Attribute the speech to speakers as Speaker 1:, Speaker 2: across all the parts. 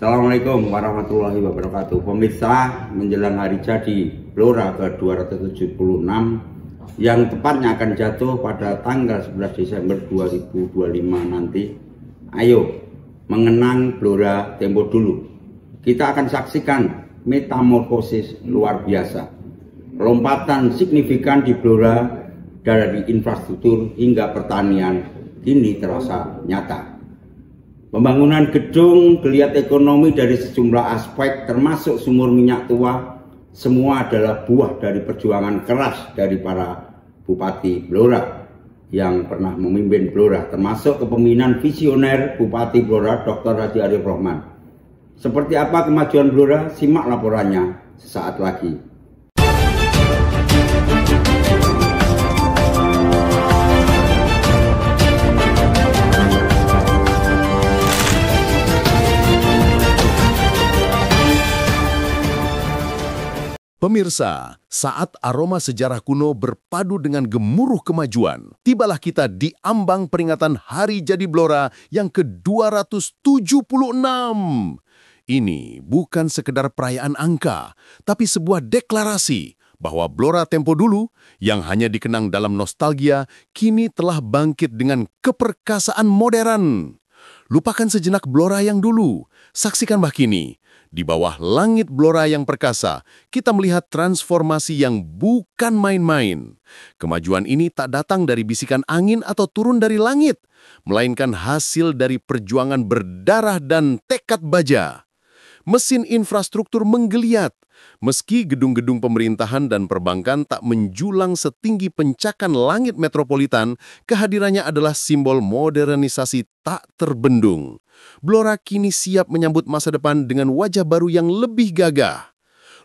Speaker 1: Assalamualaikum warahmatullahi wabarakatuh. Pemirsa, menjelang hari jadi Blora ke-276 yang tepatnya akan jatuh pada tanggal 11 Desember 2025 nanti. Ayo mengenang Blora tempo dulu. Kita akan saksikan metamorfosis luar biasa. Lompatan signifikan di Blora dari infrastruktur hingga pertanian kini terasa nyata. Pembangunan gedung, geliat ekonomi dari sejumlah aspek termasuk sumur minyak tua, semua adalah buah dari perjuangan keras dari para Bupati Blora yang pernah memimpin Blora, termasuk kepemimpinan visioner Bupati Blora Dr. Haji Arif Rohman. Seperti apa kemajuan Blora? Simak laporannya sesaat lagi.
Speaker 2: Pemirsa, saat aroma sejarah kuno berpadu dengan gemuruh kemajuan, tibalah kita di ambang peringatan Hari Jadi Blora yang ke-276. Ini bukan sekedar perayaan angka, tapi sebuah deklarasi bahwa Blora tempo dulu yang hanya dikenang dalam nostalgia kini telah bangkit dengan keperkasaan modern. Lupakan sejenak Blora yang dulu, saksikan bah kini. Di bawah langit Blora yang perkasa, kita melihat transformasi yang bukan main-main. Kemajuan ini tak datang dari bisikan angin atau turun dari langit, melainkan hasil dari perjuangan berdarah dan tekad baja. Mesin infrastruktur menggeliat, meski gedung-gedung pemerintahan dan perbankan tak menjulang setinggi pencakan langit metropolitan, kehadirannya adalah simbol modernisasi tak terbendung. Blora kini siap menyambut masa depan dengan wajah baru yang lebih gagah.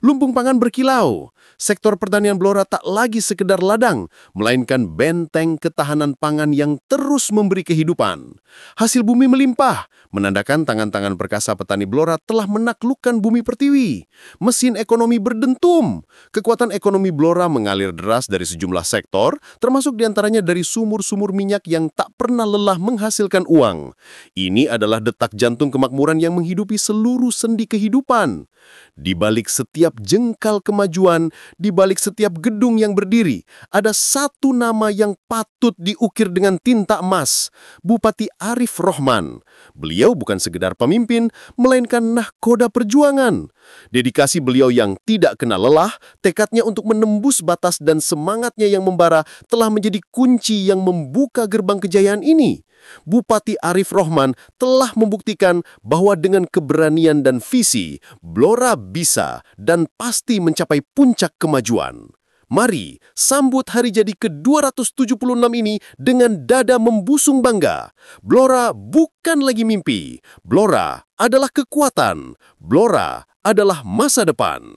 Speaker 2: Lumbung pangan berkilau, sektor pertanian Blora tak lagi sekedar ladang, melainkan benteng ketahanan pangan yang terus memberi kehidupan. Hasil bumi melimpah, menandakan tangan-tangan perkasa petani Blora telah menaklukkan bumi pertiwi. Mesin ekonomi berdentum. Kekuatan ekonomi Blora mengalir deras dari sejumlah sektor, termasuk diantaranya dari sumur-sumur minyak yang tak pernah lelah menghasilkan uang. Ini adalah detak jantung kemakmuran yang menghidupi seluruh sendi kehidupan. Di balik setiap jengkal kemajuan, di balik setiap gedung yang berdiri, ada satu nama yang patut diukir dengan tinta emas, Bupati Arif Rohman. Beliau bukan sekedar pemimpin, melainkan nahkoda perjuangan. Dedikasi beliau yang tidak kenal lelah, tekadnya untuk menembus batas dan semangatnya yang membara telah menjadi kunci yang membuka gerbang kejayaan ini. Bupati Arif Rohman telah membuktikan bahwa dengan keberanian dan visi, Blora bisa dan pasti mencapai puncak kemajuan. Mari sambut hari jadi ke-276 ini dengan dada membusung bangga. Blora bukan lagi mimpi. Blora adalah kekuatan. Blora adalah masa depan.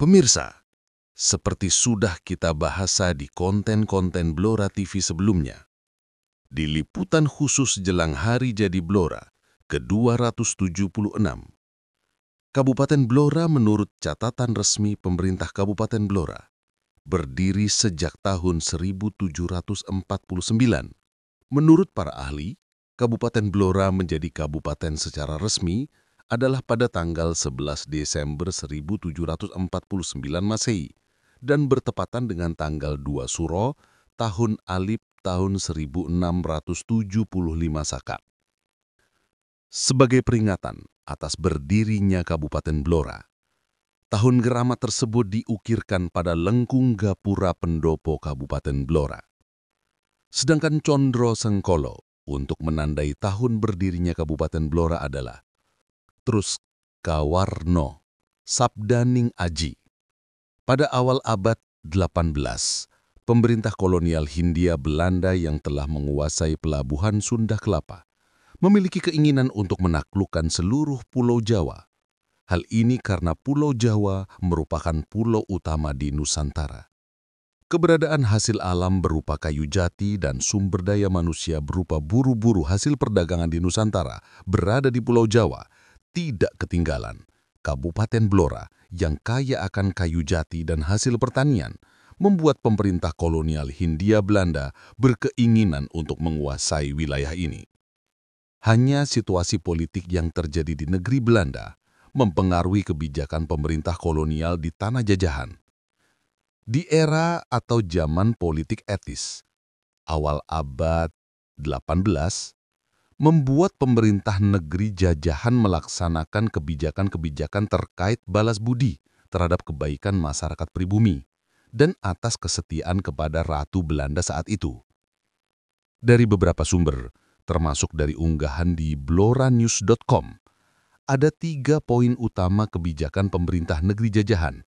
Speaker 2: Pemirsa, seperti sudah kita bahasa di konten-konten Blora TV sebelumnya, di liputan khusus jelang Hari Jadi Blora ke-276, Kabupaten Blora menurut catatan resmi pemerintah Kabupaten Blora berdiri sejak tahun 1749. Menurut para ahli, Kabupaten Blora menjadi kabupaten secara resmi adalah pada tanggal 11 Desember 1749 Masehi dan bertepatan dengan tanggal 2 Suro tahun Alif tahun 1675 Saka. Sebagai peringatan atas berdirinya Kabupaten Blora, tahun gerama tersebut diukirkan pada Lengkung Gapura Pendopo Kabupaten Blora. Sedangkan Condro Sengkolo untuk menandai tahun berdirinya Kabupaten Blora adalah Trus Kawarno Sabdaning Aji. Pada awal abad 18, pemerintah kolonial Hindia Belanda yang telah menguasai pelabuhan Sunda Kelapa memiliki keinginan untuk menaklukkan seluruh Pulau Jawa. Hal ini karena Pulau Jawa merupakan pulau utama di Nusantara. Keberadaan hasil alam berupa kayu jati dan sumber daya manusia berupa buru-buru hasil perdagangan di Nusantara berada di Pulau Jawa tidak ketinggalan. Kabupaten Blora yang kaya akan kayu jati dan hasil pertanian membuat pemerintah kolonial Hindia Belanda berkeinginan untuk menguasai wilayah ini. Hanya situasi politik yang terjadi di negeri Belanda mempengaruhi kebijakan pemerintah kolonial di tanah jajahan. Di era atau zaman politik etis, awal abad 18, membuat pemerintah negeri jajahan melaksanakan kebijakan-kebijakan terkait balas budi terhadap kebaikan masyarakat pribumi dan atas kesetiaan kepada Ratu Belanda saat itu. Dari beberapa sumber, termasuk dari unggahan di bloranews.com, ada 3 poin utama kebijakan pemerintah negeri jajahan,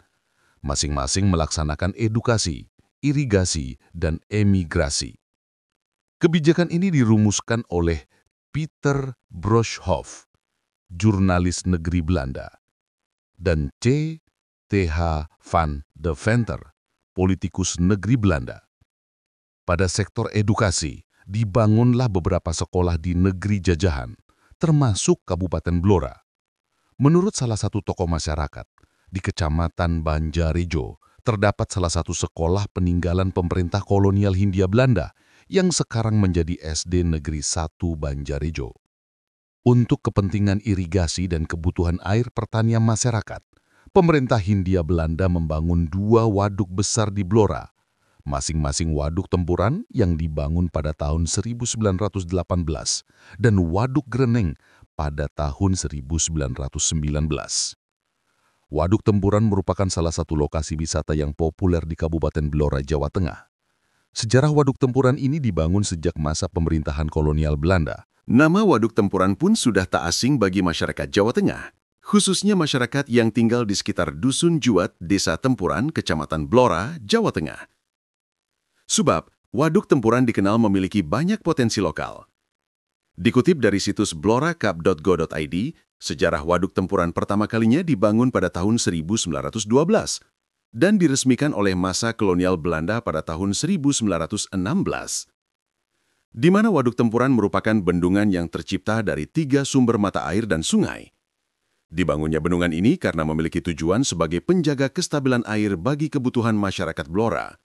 Speaker 2: masing-masing melaksanakan edukasi, irigasi, dan emigrasi. Kebijakan ini dirumuskan oleh Peter Broschhoff, jurnalis negeri Belanda, dan C. Th. van de Venter, politikus negeri Belanda. Pada sektor edukasi, dibangunlah beberapa sekolah di negeri jajahan, termasuk Kabupaten Blora. Menurut salah satu tokoh masyarakat, di Kecamatan Banjarejo, terdapat salah satu sekolah peninggalan pemerintah kolonial Hindia Belanda yang sekarang menjadi SD Negeri 1 Banjarejo. Untuk kepentingan irigasi dan kebutuhan air pertanian masyarakat, pemerintah Hindia Belanda membangun 2 waduk besar di Blora, masing-masing waduk tempuran yang dibangun pada tahun 1918 dan waduk Greneng pada tahun 1919. Waduk Tempuran merupakan salah satu lokasi wisata yang populer di Kabupaten Blora, Jawa Tengah. Sejarah Waduk Tempuran ini dibangun sejak masa pemerintahan kolonial Belanda. Nama Waduk Tempuran pun sudah tak asing bagi masyarakat Jawa Tengah, khususnya masyarakat yang tinggal di sekitar Dusun Juat, Desa Tempuran, Kecamatan Blora, Jawa Tengah. Sebab, Waduk Tempuran dikenal memiliki banyak potensi lokal. Dikutip dari situs bloracup.go.id, sejarah Waduk Tempuran pertama kalinya dibangun pada tahun 1912 dan diresmikan oleh masa kolonial Belanda pada tahun 1916. Di mana Waduk Tempuran merupakan bendungan yang tercipta dari 3 sumber mata air dan sungai. Dibangunnya bendungan ini karena memiliki tujuan sebagai penjaga kestabilan air bagi kebutuhan masyarakat Blora.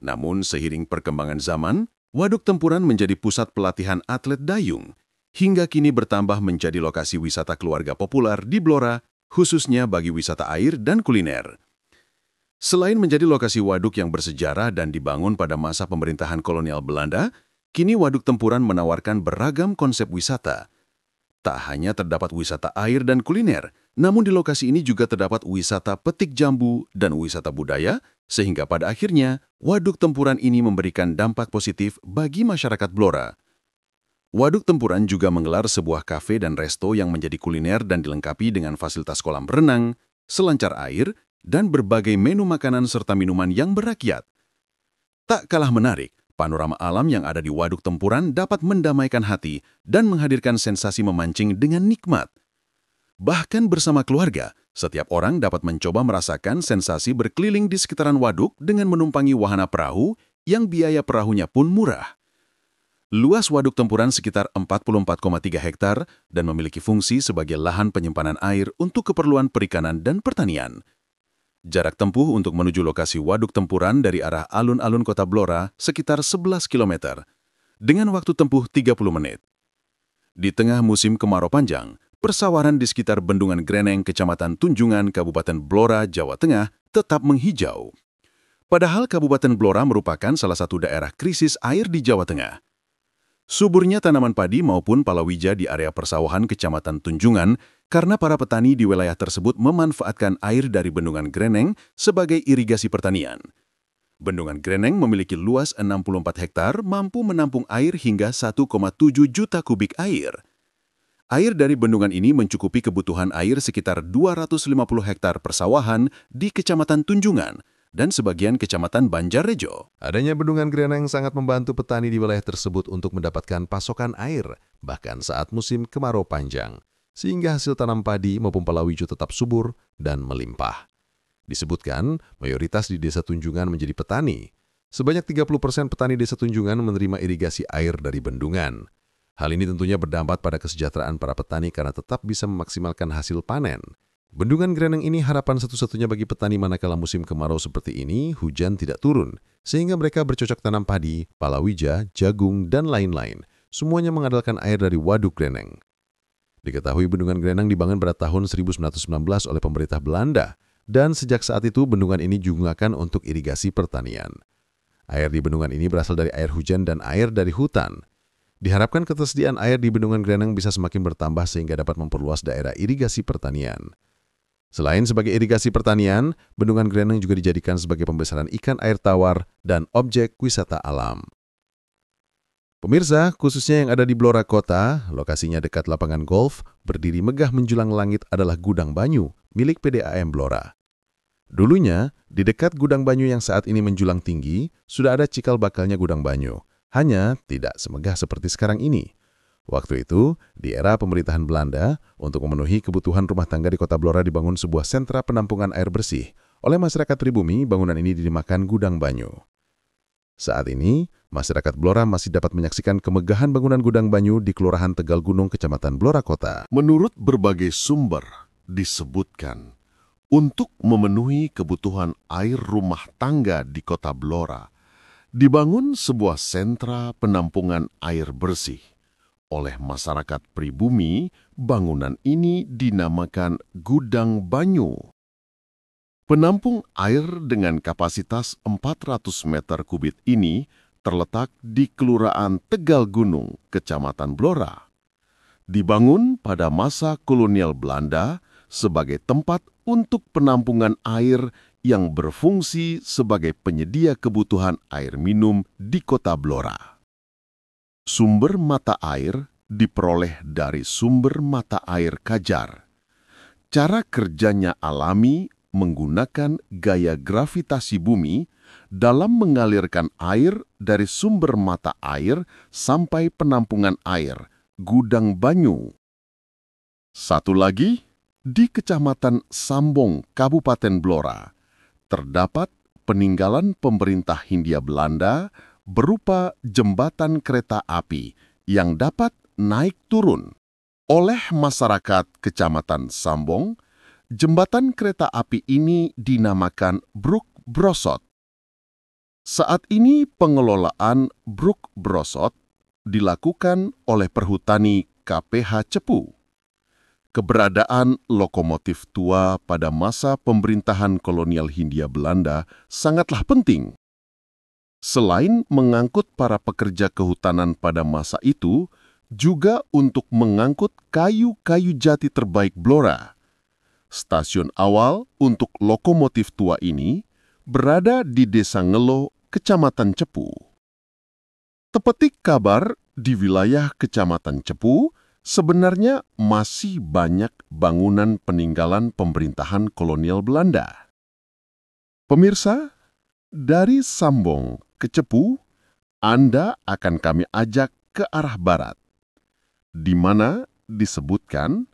Speaker 2: Namun, seiring perkembangan zaman, Waduk Tempuran menjadi pusat pelatihan atlet dayung, hingga kini bertambah menjadi lokasi wisata keluarga populer di Blora, khususnya bagi wisata air dan kuliner. Selain menjadi lokasi waduk yang bersejarah dan dibangun pada masa pemerintahan kolonial Belanda, kini Waduk Tempuran menawarkan beragam konsep wisata. Tak hanya terdapat wisata air dan kuliner, namun di lokasi ini juga terdapat wisata petik jambu dan wisata budaya, sehingga pada akhirnya Waduk Tempuran ini memberikan dampak positif bagi masyarakat Blora. Waduk Tempuran juga menggelar sebuah kafe dan resto yang menjadi kuliner dan dilengkapi dengan fasilitas kolam renang, selancar air, dan berbagai menu makanan serta minuman yang berakyat. Tak kalah menarik, panorama alam yang ada di Waduk Tempuran dapat mendamaikan hati dan menghadirkan sensasi memancing dengan nikmat. Bahkan bersama keluarga, setiap orang dapat mencoba merasakan sensasi berkeliling di sekitaran waduk dengan menumpangi wahana perahu yang biaya perahunya pun murah. Luas Waduk Tempuran sekitar 44,3 hektar dan memiliki fungsi sebagai lahan penyimpanan air untuk keperluan perikanan dan pertanian. Jarak tempuh untuk menuju lokasi Waduk Tempuran dari arah alun-alun kota Blora sekitar 11 km, dengan waktu tempuh 30 menit. Di tengah musim kemarau panjang, persawahan di sekitar Bendungan Greneng, Kecamatan Tunjungan, Kabupaten Blora, Jawa Tengah, tetap menghijau. Padahal Kabupaten Blora merupakan salah satu daerah krisis air di Jawa Tengah. Suburnya tanaman padi maupun palawija di area persawahan Kecamatan Tunjungan karena para petani di wilayah tersebut memanfaatkan air dari Bendungan Greneng sebagai irigasi pertanian. Bendungan Greneng memiliki luas 64 hektar, mampu menampung air hingga 1,7 juta kubik air. Air dari bendungan ini mencukupi kebutuhan air sekitar 250 hektar persawahan di Kecamatan Tunjungan dan sebagian Kecamatan Banjarejo. Adanya Bendungan Greneng sangat membantu petani di wilayah tersebut untuk mendapatkan pasokan air, bahkan saat musim kemarau panjang, sehingga hasil tanam padi maupun palawija tetap subur dan melimpah. Disebutkan, mayoritas di Desa Tunjungan menjadi petani. Sebanyak 30% petani Desa Tunjungan menerima irigasi air dari bendungan. Hal ini tentunya berdampak pada kesejahteraan para petani karena tetap bisa memaksimalkan hasil panen. Bendungan Greneng ini harapan satu-satunya bagi petani manakala musim kemarau seperti ini hujan tidak turun, sehingga mereka bercocok tanam padi, palawija, jagung, dan lain-lain,
Speaker 3: semuanya mengandalkan air dari Waduk Greneng. Diketahui bendungan Greneng dibangun pada tahun 1919 oleh pemerintah Belanda, dan sejak saat itu bendungan ini digunakan untuk irigasi pertanian. Air di bendungan ini berasal dari air hujan dan air dari hutan. Diharapkan ketersediaan air di bendungan Greneng bisa semakin bertambah sehingga dapat memperluas daerah irigasi pertanian. Selain sebagai irigasi pertanian, bendungan Greneng juga dijadikan sebagai pembesaran ikan air tawar dan objek wisata alam. Pemirsa, khususnya yang ada di Blora Kota, lokasinya dekat lapangan golf, berdiri megah menjulang langit adalah Gudang Banyu, milik PDAM Blora. Dulunya, di dekat Gudang Banyu yang saat ini menjulang tinggi, sudah ada cikal bakalnya Gudang Banyu, hanya tidak semegah seperti sekarang ini. Waktu itu, di era pemerintahan Belanda, untuk memenuhi kebutuhan rumah tangga di Kota Blora dibangun sebuah sentra penampungan air bersih. Oleh masyarakat pribumi, bangunan ini dinamakan Gudang Banyu. Saat ini, masyarakat Blora masih dapat menyaksikan kemegahan bangunan Gudang Banyu di Kelurahan Tegal Gunung, Kecamatan Blora Kota.
Speaker 2: Menurut berbagai sumber, disebutkan untuk memenuhi kebutuhan air rumah tangga di Kota Blora, dibangun sebuah sentra penampungan air bersih. Oleh masyarakat pribumi, bangunan ini dinamakan Gudang Banyu. Penampung air dengan kapasitas 400 meter kubik ini terletak di Kelurahan Tegal Gunung, Kecamatan Blora. Dibangun pada masa kolonial Belanda sebagai tempat untuk penampungan air yang berfungsi sebagai penyedia kebutuhan air minum di Kota Blora. Sumber mata air diperoleh dari sumber mata air Kajar. Cara kerjanya alami menggunakan gaya gravitasi bumi dalam mengalirkan air dari sumber mata air sampai penampungan air, Gudang Banyu. Satu lagi, di Kecamatan Sambong, Kabupaten Blora, terdapat peninggalan pemerintah Hindia Belanda berupa jembatan kereta api yang dapat naik turun. Oleh masyarakat Kecamatan Sambong, jembatan kereta api ini dinamakan Bruk Brosot. Saat ini pengelolaan Bruk Brosot dilakukan oleh Perhutani KPH Cepu. Keberadaan lokomotif tua pada masa pemerintahan kolonial Hindia Belanda sangatlah penting. Selain mengangkut para pekerja kehutanan pada masa itu, juga untuk mengangkut kayu-kayu jati terbaik Blora. Stasiun awal untuk lokomotif tua ini berada di Desa Ngelo, Kecamatan Cepu. Tepetik kabar di wilayah Kecamatan Cepu, sebenarnya masih banyak bangunan peninggalan pemerintahan kolonial Belanda. Pemirsa, dari Sambong ke Cepu, Anda akan kami ajak ke arah barat, di mana disebutkan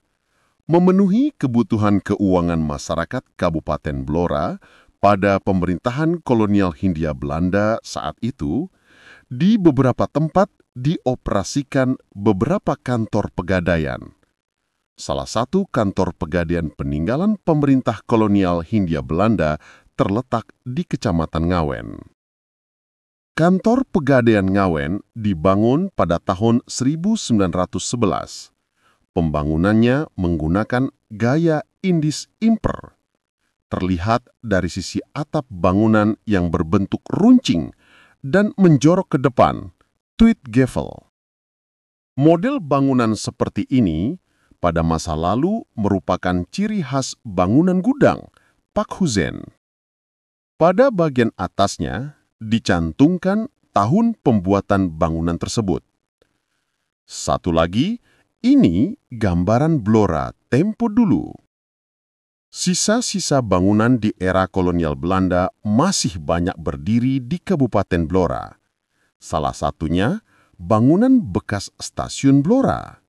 Speaker 2: memenuhi kebutuhan keuangan masyarakat Kabupaten Blora pada pemerintahan kolonial Hindia Belanda saat itu, di beberapa tempat dioperasikan beberapa kantor pegadaian. Salah satu kantor pegadaian peninggalan pemerintah kolonial Hindia Belanda terletak di Kecamatan Ngawen. Kantor Pegadaian Ngawen dibangun pada tahun 1911. Pembangunannya menggunakan gaya Indis Imper. Terlihat dari sisi atap bangunan yang berbentuk runcing dan menjorok ke depan, tweed gavel. Model bangunan seperti ini pada masa lalu merupakan ciri khas bangunan gudang, Pakhuzen. Pada bagian atasnya dicantumkan tahun pembuatan bangunan tersebut. Satu lagi, ini gambaran Blora tempo dulu. Sisa-sisa bangunan di era kolonial Belanda masih banyak berdiri di Kabupaten Blora. Salah satunya bangunan bekas stasiun Blora.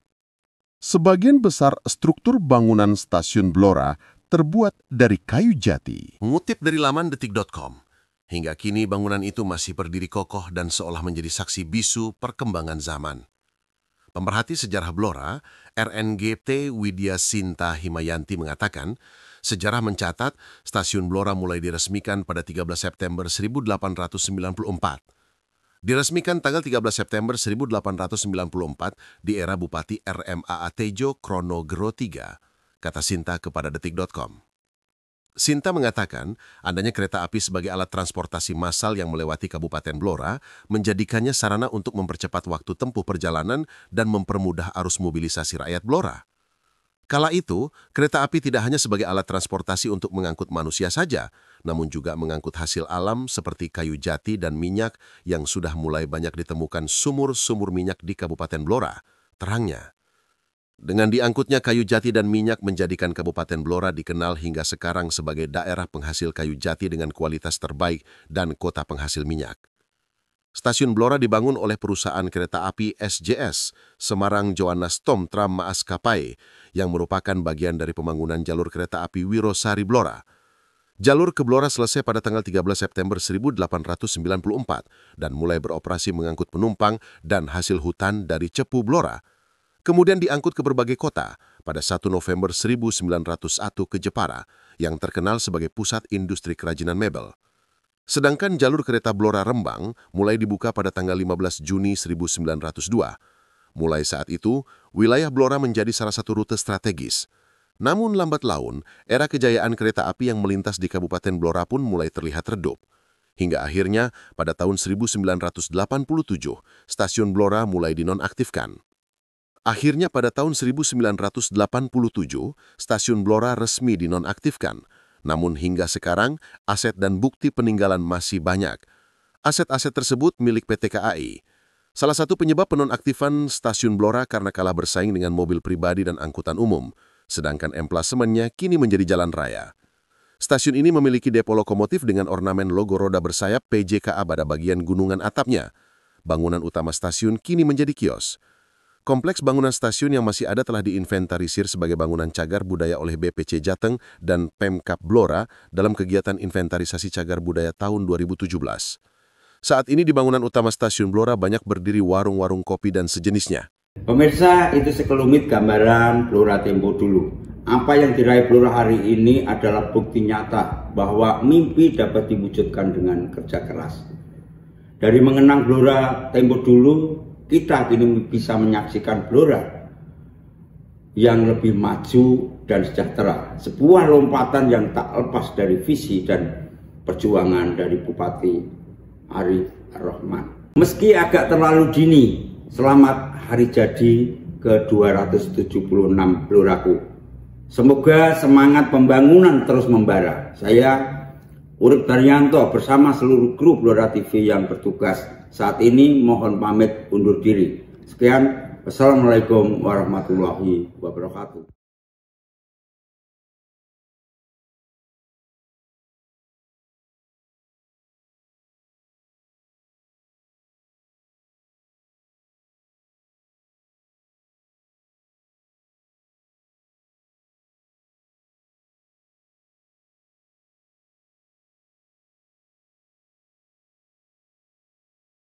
Speaker 2: Sebagian besar struktur bangunan stasiun Blora terbuat dari kayu jati.
Speaker 4: Mengutip dari laman detik.com, hingga kini bangunan itu masih berdiri kokoh dan seolah menjadi saksi bisu perkembangan zaman. Pemerhati sejarah Blora, RNGT Widya Sinta Himayanti mengatakan, sejarah mencatat stasiun Blora mulai diresmikan pada 13 September 1894. Diresmikan tanggal 13 September 1894 di era Bupati RMA Tejo Kronogoro III, kata Sinta kepada detik.com. Sinta mengatakan, adanya kereta api sebagai alat transportasi massal yang melewati Kabupaten Blora menjadikannya sarana untuk mempercepat waktu tempuh perjalanan dan mempermudah arus mobilisasi rakyat Blora. Kala itu, kereta api tidak hanya sebagai alat transportasi untuk mengangkut manusia saja, namun juga mengangkut hasil alam seperti kayu jati dan minyak yang sudah mulai banyak ditemukan sumur-sumur minyak di Kabupaten Blora, terangnya. Dengan diangkutnya kayu jati dan minyak menjadikan Kabupaten Blora dikenal hingga sekarang sebagai daerah penghasil kayu jati dengan kualitas terbaik dan kota penghasil minyak. Stasiun Blora dibangun oleh perusahaan kereta api SJS, Semarang Joannas Tom Tram Maaskapai, yang merupakan bagian dari pembangunan jalur kereta api Wirosari Blora. Jalur ke Blora selesai pada tanggal 13 September 1894 dan mulai beroperasi mengangkut penumpang dan hasil hutan dari Cepu Blora. Kemudian diangkut ke berbagai kota pada 1 November 1901 ke Jepara, yang terkenal sebagai pusat industri kerajinan mebel. Sedangkan jalur kereta Blora-Rembang mulai dibuka pada tanggal 15 Juni 1902. Mulai saat itu, wilayah Blora menjadi salah satu rute strategis. Namun lambat laun, era kejayaan kereta api yang melintas di Kabupaten Blora pun mulai terlihat redup. Hingga akhirnya, pada tahun 1987, stasiun Blora mulai dinonaktifkan. Akhirnya pada tahun 1987, stasiun Blora resmi dinonaktifkan. Namun hingga sekarang, aset dan bukti peninggalan masih banyak. Aset-aset tersebut milik PT KAI. Salah satu penyebab penonaktifan stasiun Blora karena kalah bersaing dengan mobil pribadi dan angkutan umum, sedangkan emplasemennya kini menjadi jalan raya. Stasiun ini memiliki depo lokomotif dengan ornamen logo roda bersayap PJKA pada bagian gunungan atapnya. Bangunan utama stasiun kini menjadi kios. Kompleks bangunan stasiun yang masih ada telah diinventarisir sebagai bangunan cagar budaya oleh BPC Jateng dan Pemkab Blora dalam kegiatan inventarisasi cagar budaya tahun 2017. Saat ini di bangunan utama stasiun Blora banyak berdiri warung-warung kopi dan sejenisnya.
Speaker 1: Pemirsa, itu sekelumit gambaran Blora tempo dulu. Apa yang diraih Blora hari ini adalah bukti nyata bahwa mimpi dapat diwujudkan dengan kerja keras. Dari mengenang Blora tempo dulu, kita kini bisa menyaksikan Blora yang lebih maju dan sejahtera. Sebuah lompatan yang tak lepas dari visi dan perjuangan dari Bupati Arif Ar-Rahman. Meski agak terlalu dini, selamat hari jadi ke-276 Bloraku. Semoga semangat pembangunan terus membara. Saya Urip Daryanto bersama seluruh kru Blora TV yang bertugas saat ini mohon pamit undur diri. Sekian, wassalamualaikum warahmatullahi wabarakatuh.